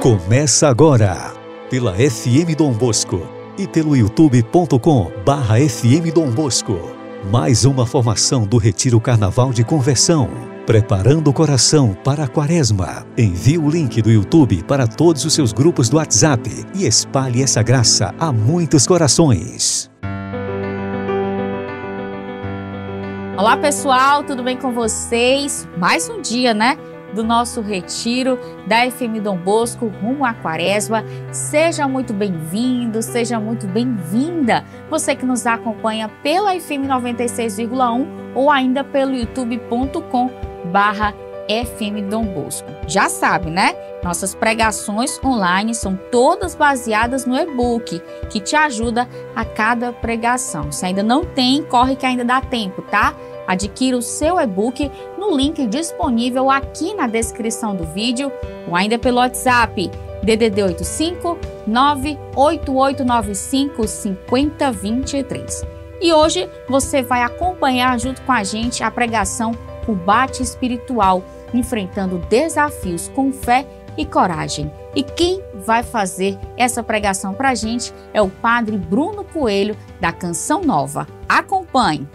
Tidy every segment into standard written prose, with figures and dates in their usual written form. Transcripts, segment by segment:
Começa agora, pela FM Dom Bosco e pelo youtube.com/FM Dom Bosco. Mais uma formação do Retiro Carnaval de Conversão, preparando o coração para a Quaresma. Envie o link do YouTube para todos os seus grupos do WhatsApp e espalhe essa graça a muitos corações. Olá pessoal, tudo bem com vocês? Mais um dia, do nosso retiro da FM Dom Bosco rumo à Quaresma. Seja muito bem-vindo, seja muito bem-vinda. Você que nos acompanha pela FM 96,1 ou ainda pelo youtube.com/FM Dom Bosco. Já sabe, Nossas pregações online são todas baseadas no e-book, que te ajuda a cada pregação. Se ainda não tem, corre que ainda dá tempo, tá? Adquira o seu e-book no link disponível aqui na descrição do vídeo ou ainda pelo WhatsApp DDD 85 98895 5023. E hoje você vai acompanhar junto com a gente a pregação Combate Espiritual, enfrentando desafios com fé e coragem. E quem vai fazer essa pregação para a gente é o Padre Bruno Coelho, da Canção Nova. Acompanhe!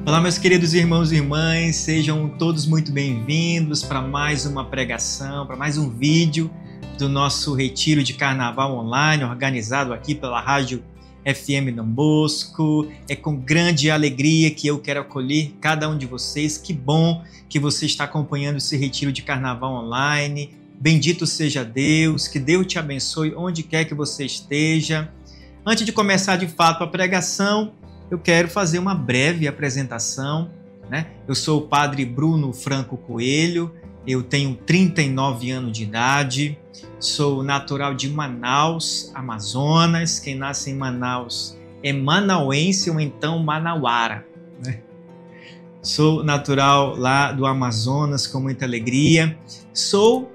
Olá, meus queridos irmãos e irmãs, sejam todos muito bem-vindos para mais uma pregação, para mais um vídeo do nosso retiro de carnaval online, organizado aqui pela Rádio FM Dom Bosco. É com grande alegria que eu quero acolher cada um de vocês. Que bom que você está acompanhando esse retiro de carnaval online. Bendito seja Deus, que Deus te abençoe onde quer que você esteja. Antes de começar de fato a pregação, eu quero fazer uma breve apresentação, Eu sou o Padre Bruno Franco Coelho, eu tenho 39 anos de idade, sou natural de Manaus, Amazonas. Quem nasce em Manaus é manauense ou então manauara, Sou natural lá do Amazonas com muita alegria.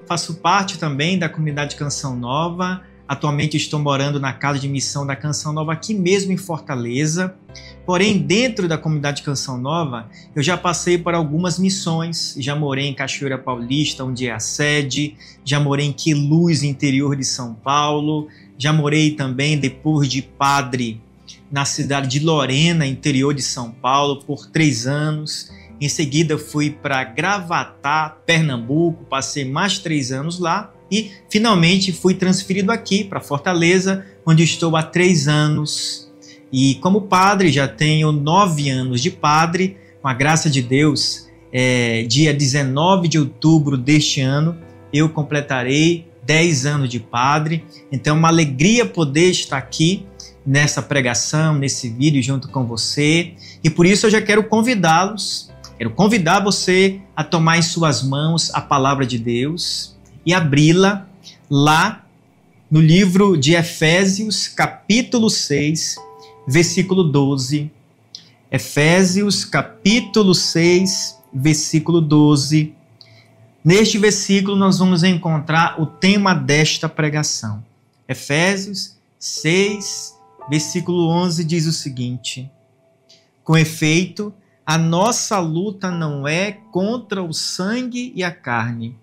Faço parte também da comunidade Canção Nova. Atualmente estou morando na Casa de Missão da Canção Nova, aqui mesmo em Fortaleza. Porém, dentro da comunidade Canção Nova, eu já passei por algumas missões. Já morei em Cachoeira Paulista, onde é a sede. Já morei em Queluz, interior de São Paulo. Já morei também, depois de padre, na cidade de Lorena, interior de São Paulo, por 3 anos. Em seguida, fui para Gravatá, Pernambuco. Passei mais 3 anos lá. E, finalmente, fui transferido aqui para Fortaleza, onde estou há 3 anos. E, como padre, já tenho 9 anos de padre. Com a graça de Deus, dia 19 de outubro deste ano, eu completarei 10 anos de padre. Então, é uma alegria poder estar aqui nessa pregação, nesse vídeo junto com você. E, por isso, eu já quero convidá-los, quero convidar você a tomar em suas mãos a palavra de Deus e abri-la lá no livro de Efésios, capítulo 6, versículo 12. Efésios, capítulo 6, versículo 12. Neste versículo nós vamos encontrar o tema desta pregação. Efésios 6, versículo 11 diz o seguinte: com efeito, a nossa luta não é contra o sangue e a carne,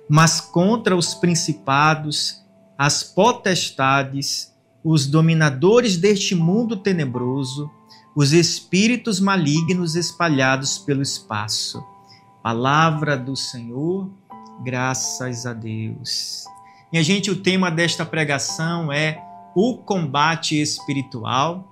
mas contra os principados, as potestades, os dominadores deste mundo tenebroso, os espíritos malignos espalhados pelo espaço. Palavra do Senhor, graças a Deus. Minha gente, o tema desta pregação é o combate espiritual,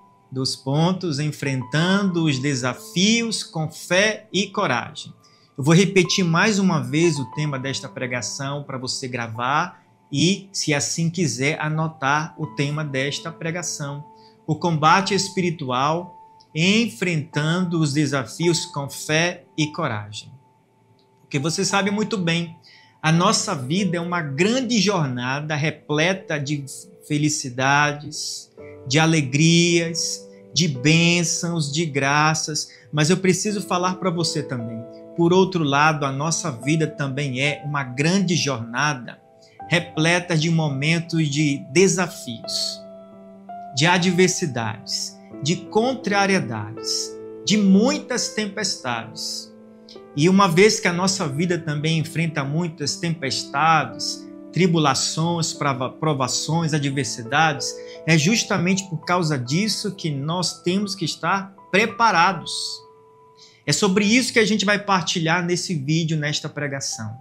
enfrentando os desafios com fé e coragem. Eu vou repetir mais uma vez o tema desta pregação para você gravar e, se assim quiser, anotar o tema desta pregação. O combate espiritual, enfrentando os desafios com fé e coragem. Porque você sabe muito bem, a nossa vida é uma grande jornada repleta de felicidades, de alegrias, de bênçãos, de graças. Mas eu preciso falar para você também. Por outro lado, a nossa vida também é uma grande jornada repleta de momentos de desafios, de adversidades, de contrariedades, de muitas tempestades. E uma vez que a nossa vida também enfrenta muitas tempestades, tribulações, provações, adversidades, é justamente por causa disso que nós temos que estar preparados. É sobre isso que a gente vai partilhar nesse vídeo, nesta pregação,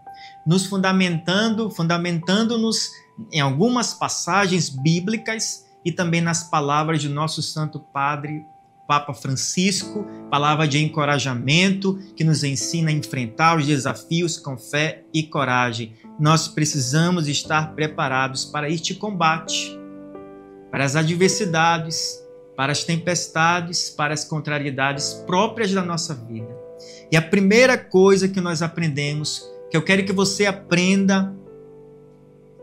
nos fundamentando-nos em algumas passagens bíblicas e também nas palavras do nosso Santo Padre, Papa Francisco, palavra de encorajamento que nos ensina a enfrentar os desafios com fé e coragem. Nós precisamos estar preparados para este combate, para as adversidades, para as tempestades, para as contrariedades próprias da nossa vida. E a primeira coisa que nós aprendemos, que eu quero que você aprenda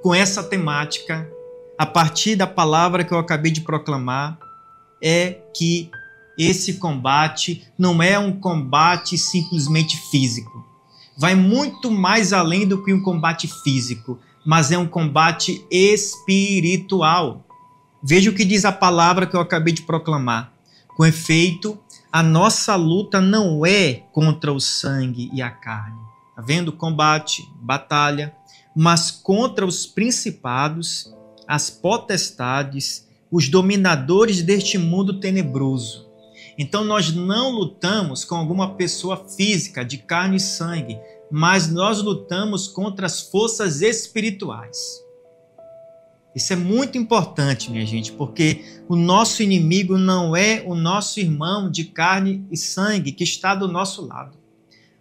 com essa temática, a partir da palavra que eu acabei de proclamar, é que esse combate não é um combate simplesmente físico. Vai muito mais além do que um combate físico, mas é um combate espiritual. Veja o que diz a palavra que eu acabei de proclamar. Com efeito, a nossa luta não é contra o sangue e a carne. Está vendo? Combate, batalha, mas contra os principados, as potestades, os dominadores deste mundo tenebroso. Então nós não lutamos com alguma pessoa física, de carne e sangue, mas nós lutamos contra as forças espirituais. Isso é muito importante, minha gente, porque o nosso inimigo não é o nosso irmão de carne e sangue que está do nosso lado.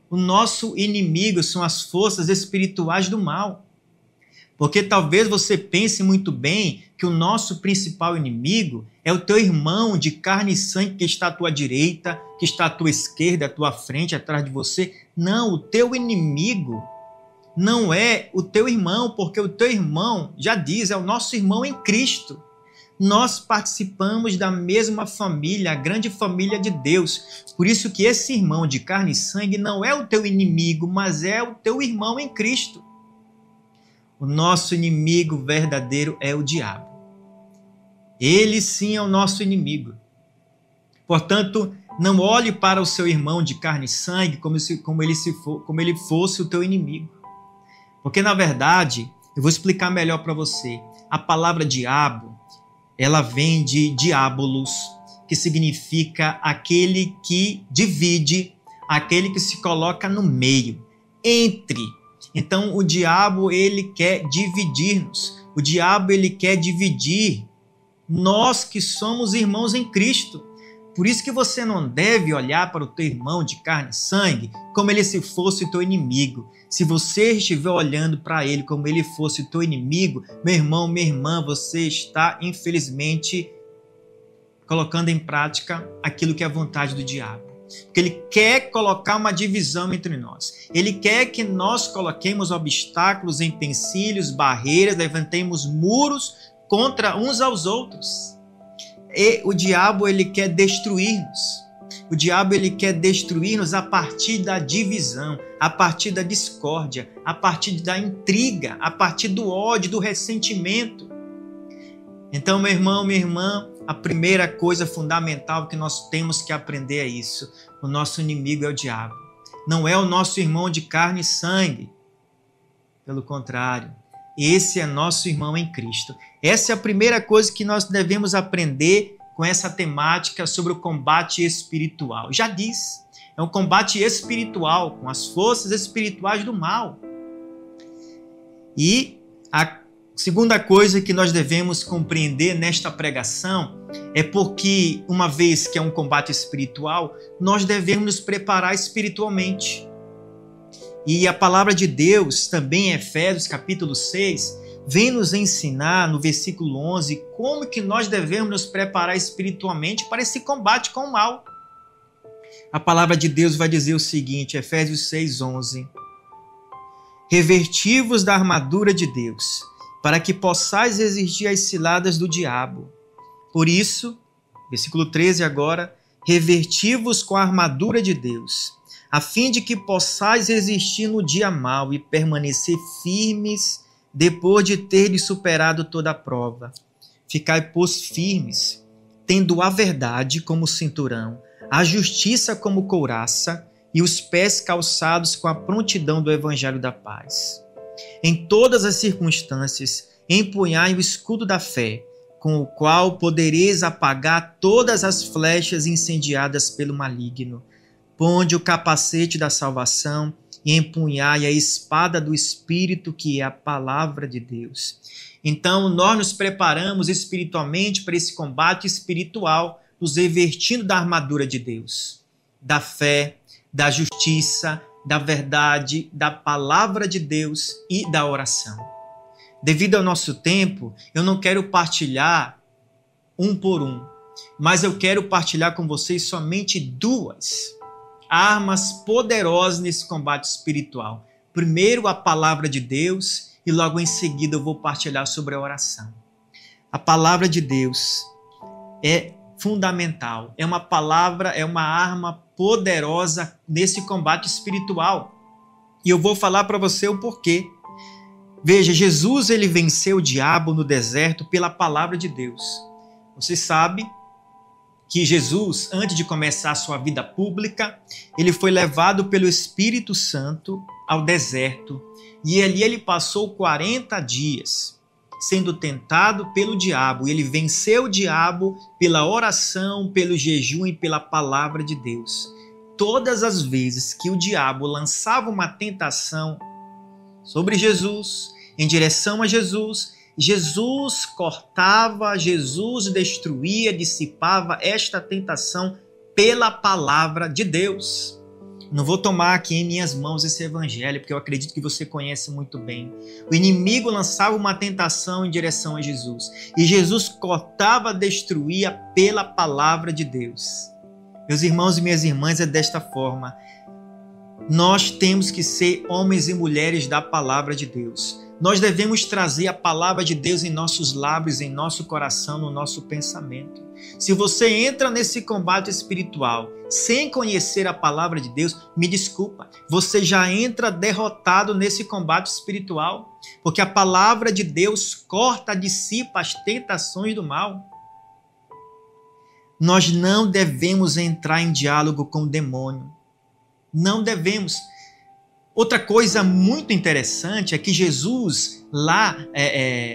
O nosso inimigo são as forças espirituais do mal. Porque talvez você pense muito bem que o nosso principal inimigo é o teu irmão de carne e sangue que está à tua direita, que está à tua esquerda, à tua frente, atrás de você. Não, o teu inimigo não é o teu irmão, porque o teu irmão, já diz, é o nosso irmão em Cristo. Nós participamos da mesma família, a grande família de Deus. Por isso que esse irmão de carne e sangue não é o teu inimigo, mas é o teu irmão em Cristo. O nosso inimigo verdadeiro é o diabo. Ele sim é o nosso inimigo. Portanto, não olhe para o seu irmão de carne e sangue como ele fosse o teu inimigo. Porque, na verdade, eu vou explicar melhor para você. A palavra diabo, ela vem de diabolos, que significa aquele que divide, aquele que se coloca no meio, entre. Então, o diabo, ele quer dividir-nos. O diabo, ele quer dividir nós que somos irmãos em Cristo. Por isso que você não deve olhar para o teu irmão de carne e sangue como ele se fosse o teu inimigo. Se você estiver olhando para ele como ele fosse o teu inimigo, meu irmão, minha irmã, você está, infelizmente, colocando em prática aquilo que é a vontade do diabo. Porque ele quer colocar uma divisão entre nós. Ele quer que nós coloquemos obstáculos, empecilhos, barreiras, levantemos muros contra uns aos outros. E o diabo, ele quer destruir-nos. O diabo, ele quer destruir-nos a partir da divisão, a partir da discórdia, a partir da intriga, a partir do ódio, do ressentimento. Então, meu irmão, minha irmã, a primeira coisa fundamental que nós temos que aprender é isso. O nosso inimigo é o diabo. Não é o nosso irmão de carne e sangue. Pelo contrário, esse é nosso irmão em Cristo. Essa é a primeira coisa que nós devemos aprender com essa temática sobre o combate espiritual. Já diz, é um combate espiritual com as forças espirituais do mal. E a segunda coisa que nós devemos compreender nesta pregação é porque, uma vez que é um combate espiritual, nós devemos nos preparar espiritualmente. E a palavra de Deus, também em Efésios capítulo 6, vem nos ensinar no versículo 11 como que nós devemos nos preparar espiritualmente para esse combate com o mal. A palavra de Deus vai dizer o seguinte, Efésios 6:11: Reverti-vos da armadura de Deus, para que possais resistir às ciladas do diabo. Por isso, versículo 13 agora, reverti-vos com a armadura de Deus, a fim de que possais resistir no dia mau e permanecer firmes depois de terdes superado toda a prova. Ficai, pois, firmes, tendo a verdade como cinturão, a justiça como couraça e os pés calçados com a prontidão do evangelho da paz. Em todas as circunstâncias, empunhai o escudo da fé, com o qual podereis apagar todas as flechas incendiadas pelo maligno. Ponde o capacete da salvação e empunhai a espada do Espírito, que é a palavra de Deus. Então, nós nos preparamos espiritualmente para esse combate espiritual, nos revestindo da armadura de Deus, da fé, da justiça, da verdade, da palavra de Deus e da oração. Devido ao nosso tempo, eu não quero partilhar um por um, mas eu quero partilhar com vocês somente duas armas poderosas nesse combate espiritual. Primeiro, a palavra de Deus, e logo em seguida eu vou partilhar sobre a oração. A palavra de Deus é fundamental, é uma palavra, é uma arma poderosa nesse combate espiritual. E eu vou falar para você o porquê. Veja, Jesus ele venceu o diabo no deserto pela palavra de Deus. Você sabe que Jesus, antes de começar a sua vida pública, ele foi levado pelo Espírito Santo ao deserto. E ali ele passou 40 dias sendo tentado pelo diabo. Ele venceu o diabo pela oração, pelo jejum e pela palavra de Deus. Todas as vezes que o diabo lançava uma tentação sobre Jesus, em direção a Jesus, Jesus cortava, Jesus destruía, dissipava esta tentação pela palavra de Deus. Não vou tomar aqui em minhas mãos esse evangelho, porque eu acredito que você conhece muito bem. O inimigo lançava uma tentação em direção a Jesus, e Jesus cortava, destruía pela palavra de Deus. Meus irmãos e minhas irmãs, é desta forma. Nós temos que ser homens e mulheres da palavra de Deus. Nós devemos trazer a palavra de Deus em nossos lábios, em nosso coração, no nosso pensamento. Se você entra nesse combate espiritual sem conhecer a palavra de Deus, me desculpa, você já entra derrotado nesse combate espiritual, porque a palavra de Deus corta, dissipa as tentações do mal. Nós não devemos entrar em diálogo com o demônio. Não devemos. Outra coisa muito interessante é que Jesus, lá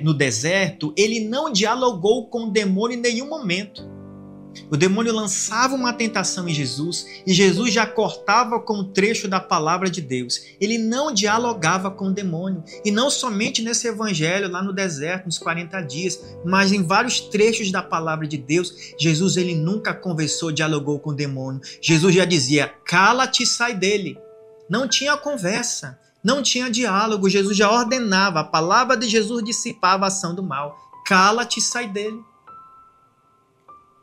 no deserto, ele não dialogou com o demônio em nenhum momento. O demônio lançava uma tentação em Jesus e Jesus já cortava com um trecho da palavra de Deus. Ele não dialogava com o demônio. E não somente nesse evangelho lá no deserto, nos 40 dias, mas em vários trechos da palavra de Deus, Jesus ele nunca conversou, dialogou com o demônio. Jesus já dizia, cala-te e sai dele. Não tinha conversa, não tinha diálogo. Jesus já ordenava, a palavra de Jesus dissipava a ação do mal. Cala-te e sai dele.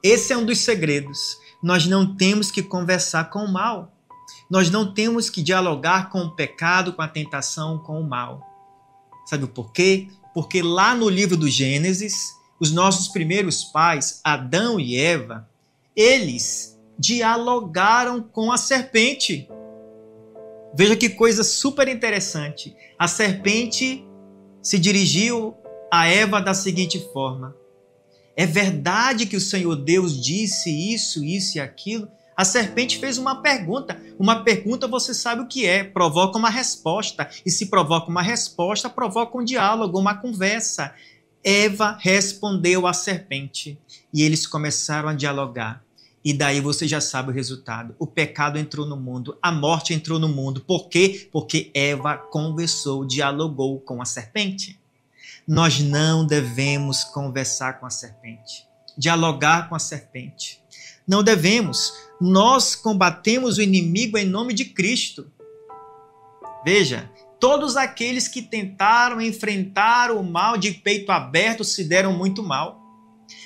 Esse é um dos segredos. Nós não temos que conversar com o mal. Nós não temos que dialogar com o pecado, com a tentação, com o mal. Sabe por quê? Porque lá no livro do Gênesis, os nossos primeiros pais, Adão e Eva, eles dialogaram com a serpente. Veja que coisa super interessante. A serpente se dirigiu a Eva da seguinte forma: é verdade que o Senhor Deus disse isso, isso e aquilo? A serpente fez uma pergunta. Uma pergunta você sabe o que é, provoca uma resposta. E se provoca uma resposta, provoca um diálogo, uma conversa. Eva respondeu à serpente e eles começaram a dialogar. E daí você já sabe o resultado. O pecado entrou no mundo, a morte entrou no mundo. Por quê? Porque Eva conversou, dialogou com a serpente. Nós não devemos conversar com a serpente, dialogar com a serpente. Não devemos. Nós combatemos o inimigo em nome de Cristo. Veja, todos aqueles que tentaram enfrentar o mal de peito aberto se deram muito mal.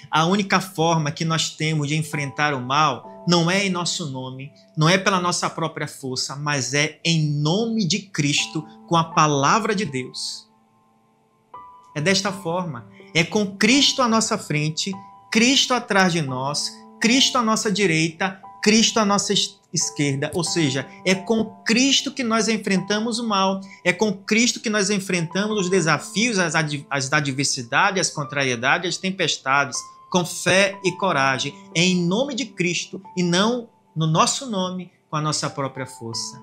A única forma que nós temos de enfrentar o mal não é em nosso nome, não é pela nossa própria força, mas é em nome de Cristo, com a palavra de Deus. É desta forma, é com Cristo à nossa frente, Cristo atrás de nós, Cristo à nossa direita, Cristo à nossa esquerda. Ou seja, é com Cristo que nós enfrentamos o mal, é com Cristo que nós enfrentamos os desafios, as adversidades, as contrariedades, as tempestades, com fé e coragem, é em nome de Cristo e não no nosso nome, com a nossa própria força.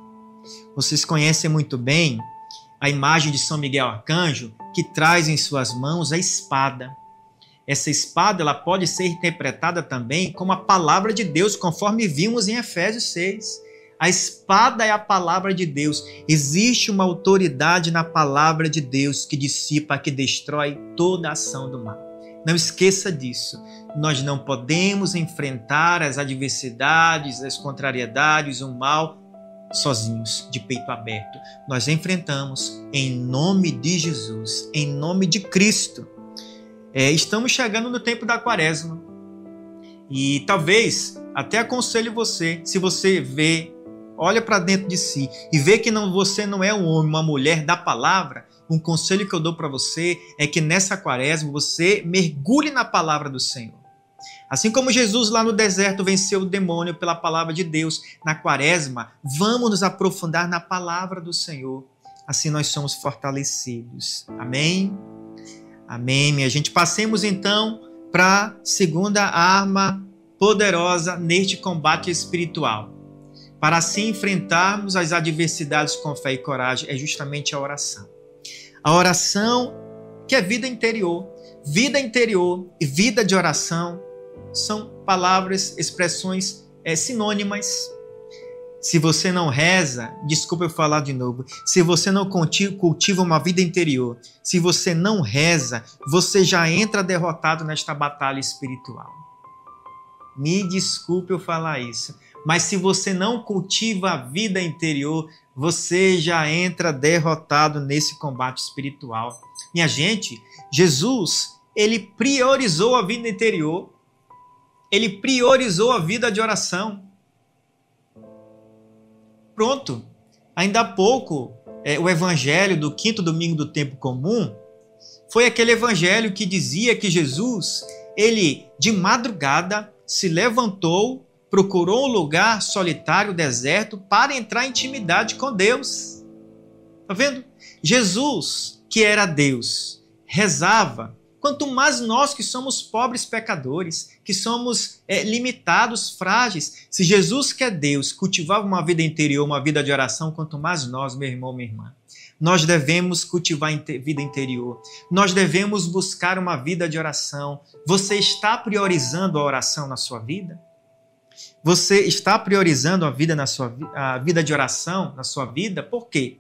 Vocês conhecem muito bem a imagem de São Miguel Arcanjo, que traz em suas mãos a espada. Essa espada ela pode ser interpretada também como a palavra de Deus, conforme vimos em Efésios 6. A espada é a palavra de Deus. Existe uma autoridade na palavra de Deus que dissipa, que destrói toda a ação do mal. Não esqueça disso. Nós não podemos enfrentar as adversidades, as contrariedades, o mal sozinhos, de peito aberto. Nós enfrentamos em nome de Jesus, em nome de Cristo. Estamos chegando no tempo da Quaresma. E talvez até aconselho você, se você olha para dentro de si e vê que você não é um homem, uma mulher da palavra, um conselho que eu dou para você é que nessa Quaresma você mergulhe na palavra do Senhor. Assim como Jesus lá no deserto venceu o demônio pela palavra de Deus, na Quaresma, vamos nos aprofundar na palavra do Senhor. Assim nós somos fortalecidos. Amém? Amém, minha gente. Passemos então para a segunda arma poderosa neste combate espiritual. Para assim enfrentarmos as adversidades com fé e coragem, é justamente a oração. A oração que é vida interior. Vida interior e vida de oração são palavras, expressões sinônimas. Se você não reza, desculpa eu falar de novo, se você não cultiva uma vida interior, se você não reza, você já entra derrotado nesta batalha espiritual. Me desculpe eu falar isso, mas se você não cultiva a vida interior, você já entra derrotado nesse combate espiritual. Minha gente, Jesus, ele priorizou a vida interior, ele priorizou a vida de oração. Pronto, ainda há pouco, o evangelho do 5º domingo do tempo comum foi aquele evangelho que dizia que Jesus, ele de madrugada se levantou, procurou um lugar solitário, deserto, para entrar em intimidade com Deus. Está vendo? Jesus, que era Deus, rezava. Quanto mais nós que somos pobres pecadores, que somos limitados, frágeis. Se Jesus, que é Deus, cultivava uma vida interior, uma vida de oração, quanto mais nós, meu irmão, minha irmã. Nós devemos cultivar vida interior. Nós devemos buscar uma vida de oração. Você está priorizando a oração na sua vida? Você está priorizando a vida de oração na sua vida? Por quê?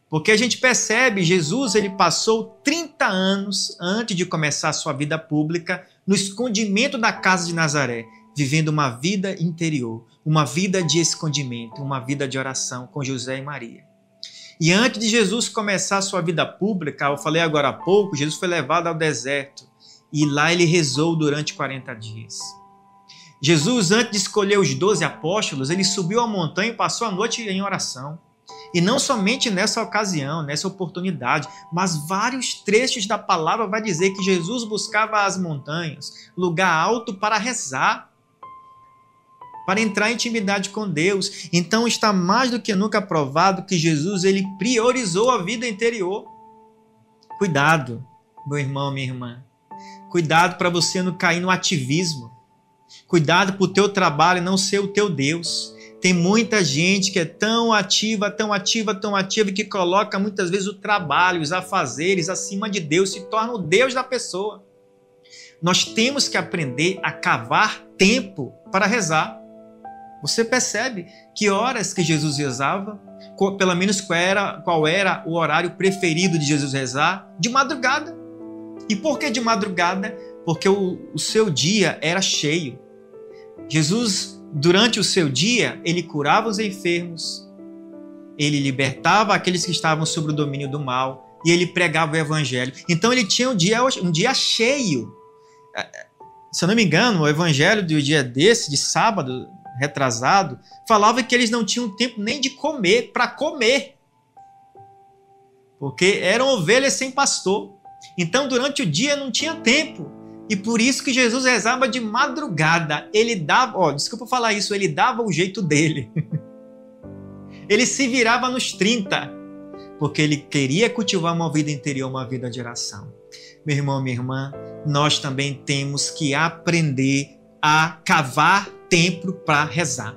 Porque a gente percebe, Jesus ele passou 30 anos antes de começar a sua vida pública no escondimento da casa de Nazaré, vivendo uma vida interior, uma vida de escondimento, uma vida de oração com José e Maria. E antes de Jesus começar a sua vida pública, eu falei agora há pouco, Jesus foi levado ao deserto e lá ele rezou durante 40 dias. Jesus, antes de escolher os 12 apóstolos, ele subiu a montanha e passou a noite em oração. E não somente nessa ocasião, nessa oportunidade, mas vários trechos da palavra vai dizer que Jesus buscava as montanhas, lugar alto para rezar, para entrar em intimidade com Deus. Então está mais do que nunca provado que Jesus ele priorizou a vida interior. Cuidado, meu irmão, minha irmã. Cuidado para você não cair no ativismo. Cuidado para o teu trabalho não ser o teu Deus. Tem muita gente que é tão ativa, que coloca muitas vezes o trabalho, os afazeres acima de Deus, se torna o Deus da pessoa. Nós temos que aprender a cavar tempo para rezar. Você percebe que horas que Jesus rezava? Pelo menos qual era o horário preferido de Jesus rezar? De madrugada. E por que de madrugada? Porque o seu dia era cheio. Jesus, durante o seu dia, ele curava os enfermos, ele libertava aqueles que estavam sob o domínio do mal e ele pregava o evangelho. Então ele tinha um dia cheio. Se eu não me engano, o evangelho do dia desse, de sábado, retrasado, falava que eles não tinham tempo nem de comer, para comer. Porque eram ovelhas sem pastor. Então durante o dia não tinha tempo. E por isso que Jesus rezava de madrugada. Ele dava, desculpa falar isso, ele dava o jeito dele. Ele se virava nos 30, porque ele queria cultivar uma vida interior, uma vida de oração. Meu irmão, minha irmã, nós também temos que aprender a cavar tempo para rezar.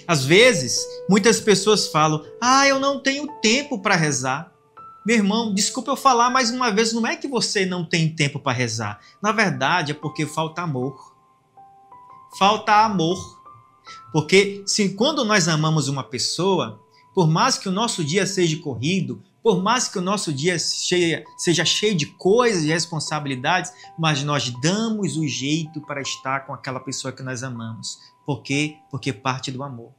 Às vezes, muitas pessoas falam: eu não tenho tempo para rezar. Meu irmão, desculpa eu falar mais uma vez, não é que você não tem tempo para rezar. Na verdade, é porque falta amor. Falta amor. Porque quando nós amamos uma pessoa, por mais que o nosso dia seja corrido, por mais que o nosso dia seja cheio de coisas e responsabilidades, mas nós damos o jeito para estar com aquela pessoa que nós amamos. Por quê? Porque parte do amor.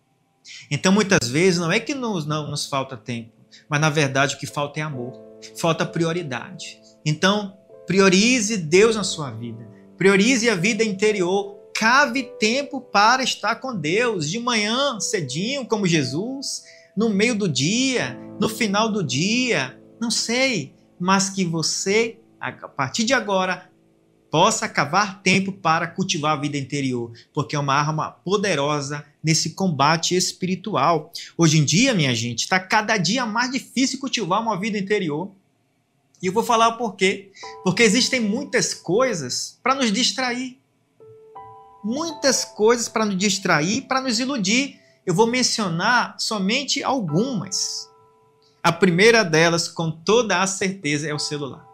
Então, muitas vezes, não é que não nos falta tempo, mas, na verdade, o que falta é amor. Falta prioridade. Então, priorize Deus na sua vida. Priorize a vida interior. Cave tempo para estar com Deus. De manhã, cedinho, como Jesus. No meio do dia, no final do dia. Não sei. Mas que você, a partir de agora, possa cavar tempo para cultivar a vida interior, porque é uma arma poderosa nesse combate espiritual. Hoje em dia, minha gente, está cada dia mais difícil cultivar uma vida interior. E eu vou falar o porquê. Porque existem muitas coisas para nos distrair. Muitas coisas para nos distrair, para nos iludir. Eu vou mencionar somente algumas. A primeira delas, com toda a certeza, é o celular.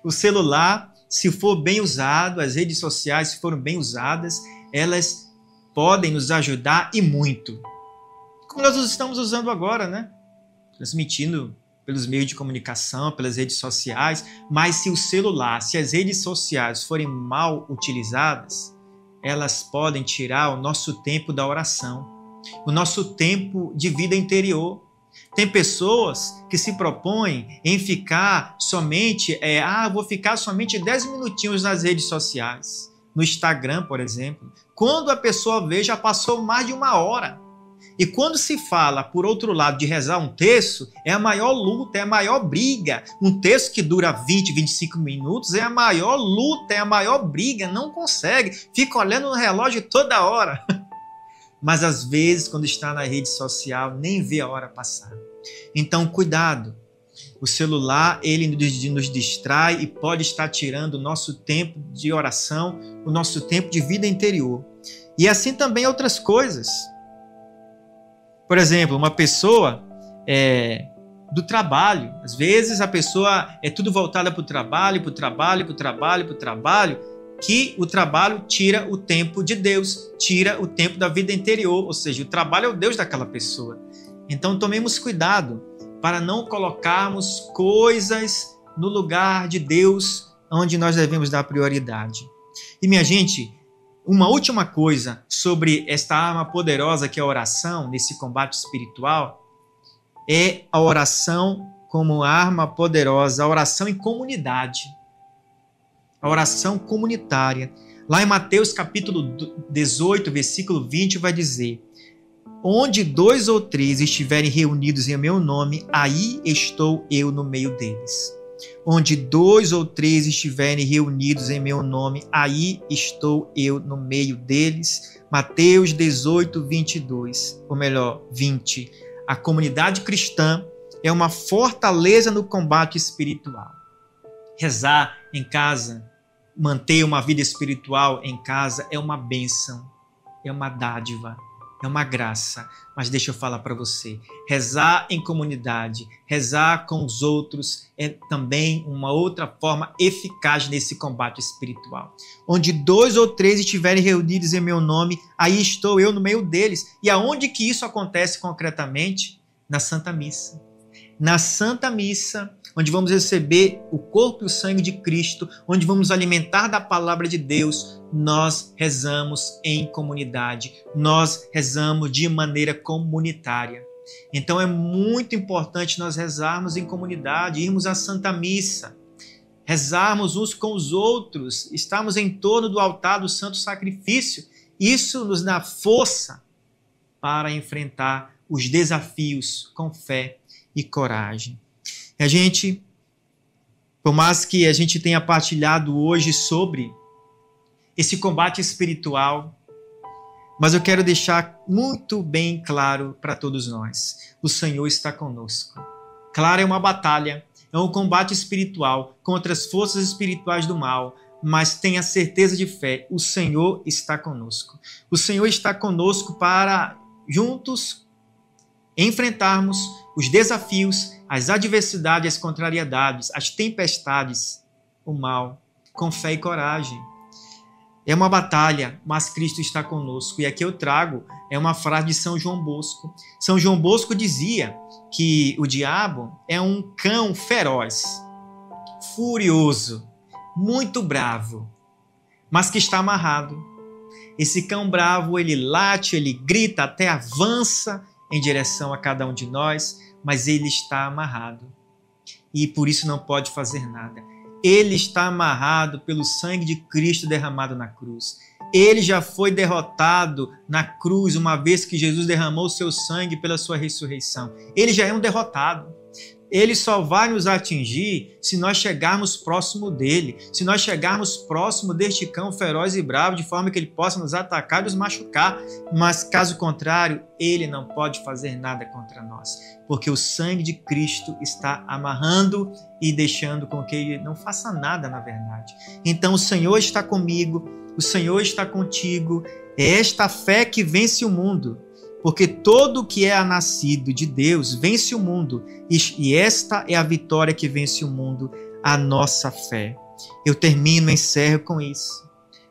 O celular, se for bem usado, as redes sociais, se forem bem usadas, elas podem nos ajudar e muito. Como nós estamos usando agora, né? Transmitindo pelos meios de comunicação, pelas redes sociais. Mas se o celular, se as redes sociais forem mal utilizadas, elas podem tirar o nosso tempo da oração, o nosso tempo de vida interior. Tem pessoas que se propõem em ficar somente, vou ficar somente 10 minutinhos nas redes sociais. No Instagram, por exemplo. Quando a pessoa vê, já passou mais de 1 hora. E quando se fala, por outro lado, de rezar um terço, é a maior luta, é a maior briga. Um terço que dura 20, 25 minutos é a maior luta, é a maior briga. Não consegue. Fica olhando no relógio toda hora. Mas às vezes, quando está na rede social, nem vê a hora passar. Então, cuidado. O celular, ele nos distrai e pode estar tirando o nosso tempo de oração, o nosso tempo de vida interior. E assim também outras coisas. Por exemplo, uma pessoa do trabalho. Às vezes a pessoa é tudo voltada para o trabalho, que o trabalho tira o tempo de Deus, tira o tempo da vida interior, ou seja, o trabalho é o Deus daquela pessoa. Então tomemos cuidado para não colocarmos coisas no lugar de Deus, onde nós devemos dar prioridade. E minha gente, uma última coisa sobre esta arma poderosa que é a oração, nesse combate espiritual, é a oração como arma poderosa, a oração em comunidade. A oração comunitária. Lá em Mateus capítulo 18, versículo 20, vai dizer: onde 2 ou 3 estiverem reunidos em meu nome, aí estou eu no meio deles. Onde 2 ou 3 estiverem reunidos em meu nome, aí estou eu no meio deles. Mateus 18, 22, ou melhor, 20. A comunidade cristã é uma fortaleza no combate espiritual. Rezar em casa, manter uma vida espiritual em casa é uma bênção, é uma dádiva, é uma graça. Mas deixa eu falar para você, rezar em comunidade, rezar com os outros é também uma outra forma eficaz nesse combate espiritual. Onde 2 ou 3 estiverem reunidos em meu nome, aí estou eu no meio deles. E aonde que isso acontece concretamente? Na Santa Missa. Na Santa Missa, onde vamos receber o corpo e o sangue de Cristo, onde vamos alimentar da palavra de Deus, nós rezamos em comunidade, nós rezamos de maneira comunitária. Então é muito importante nós rezarmos em comunidade, irmos à Santa Missa, rezarmos uns com os outros, estarmos em torno do altar do Santo Sacrifício. Isso nos dá força para enfrentar os desafios com fé e coragem. A gente, por mais que a gente tenha partilhado hoje sobre esse combate espiritual, mas eu quero deixar muito bem claro para todos nós: o Senhor está conosco. Claro, é uma batalha, é um combate espiritual contra as forças espirituais do mal, mas tenha certeza de fé, o Senhor está conosco. O Senhor está conosco para juntos enfrentarmos os desafios, as adversidades, as contrariedades, as tempestades, o mal, com fé e coragem. É uma batalha, mas Cristo está conosco. E aqui eu trago uma frase de São João Bosco. São João Bosco dizia que o diabo é um cão feroz, furioso, muito bravo, mas que está amarrado. Esse cão bravo, ele late, ele grita, até avança em direção a cada um de nós, mas ele está amarrado. E por isso não pode fazer nada. Ele está amarrado pelo sangue de Cristo derramado na cruz. Ele já foi derrotado na cruz, uma vez que Jesus derramou o seu sangue pela sua ressurreição. Ele já é um derrotado. Ele só vai nos atingir se nós chegarmos próximo dele, se nós chegarmos próximo deste cão feroz e bravo, de forma que ele possa nos atacar e nos machucar. Mas, caso contrário, ele não pode fazer nada contra nós, porque o sangue de Cristo está amarrando e deixando com que ele não faça nada, na verdade. Então, o Senhor está comigo, o Senhor está contigo. É esta fé que vence o mundo. Porque todo o que é nascido de Deus vence o mundo, e esta é a vitória que vence o mundo, a nossa fé. Eu encerro com isso.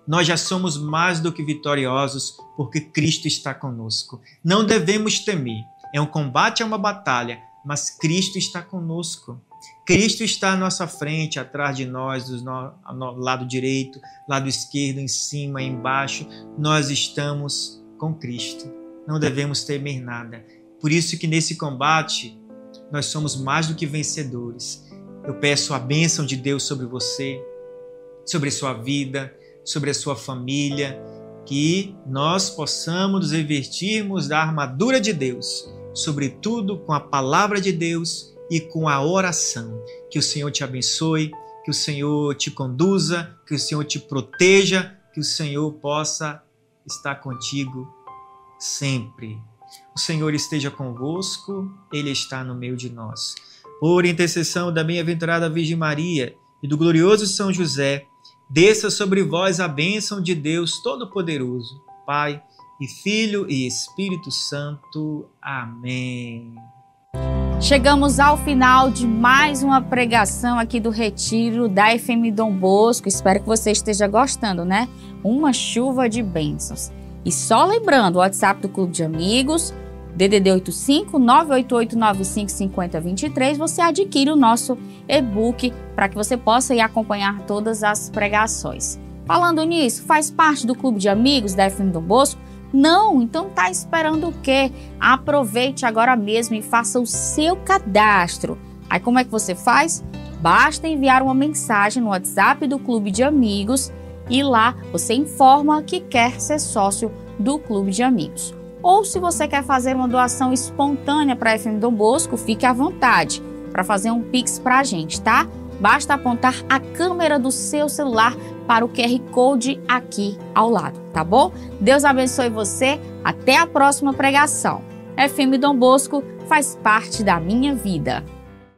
Nós já somos mais do que vitoriosos, porque Cristo está conosco. Não devemos temer. É um combate, é uma batalha, mas Cristo está conosco. Cristo está à nossa frente, atrás de nós, no lado direito, lado esquerdo, em cima, embaixo. Nós estamos com Cristo. Não devemos temer nada. Por isso que nesse combate nós somos mais do que vencedores. Eu peço a bênção de Deus sobre você, sobre a sua vida, sobre a sua família, que nós possamos nos revestirmos da armadura de Deus, sobretudo com a palavra de Deus e com a oração. Que o Senhor te abençoe, que o Senhor te conduza, que o Senhor te proteja, que o Senhor possa estar contigo sempre. O Senhor esteja convosco, Ele está no meio de nós. Por intercessão da bem-aventurada Virgem Maria e do glorioso São José, desça sobre vós a bênção de Deus Todo-Poderoso, Pai e Filho e Espírito Santo. Amém. Chegamos ao final de mais uma pregação aqui do Retiro da FM Dom Bosco. Espero que você esteja gostando, né? Uma chuva de bênçãos. E só lembrando, o WhatsApp do Clube de Amigos, DDD 85-988955023, você adquire o nosso e-book para que você possa ir acompanhar todas as pregações. Falando nisso, faz parte do Clube de Amigos da FM Dom Bosco? Não? Então tá esperando o quê? Aproveite agora mesmo e faça o seu cadastro. Aí como é que você faz? Basta enviar uma mensagem no WhatsApp do Clube de Amigos e lá você informa que quer ser sócio do Clube de Amigos. Ou se você quer fazer uma doação espontânea para a FM Dom Bosco, fique à vontade para fazer um Pix para a gente, tá? Basta apontar a câmera do seu celular para o QR Code aqui ao lado, tá bom? Deus abençoe você. Até a próxima pregação. FM Dom Bosco faz parte da minha vida.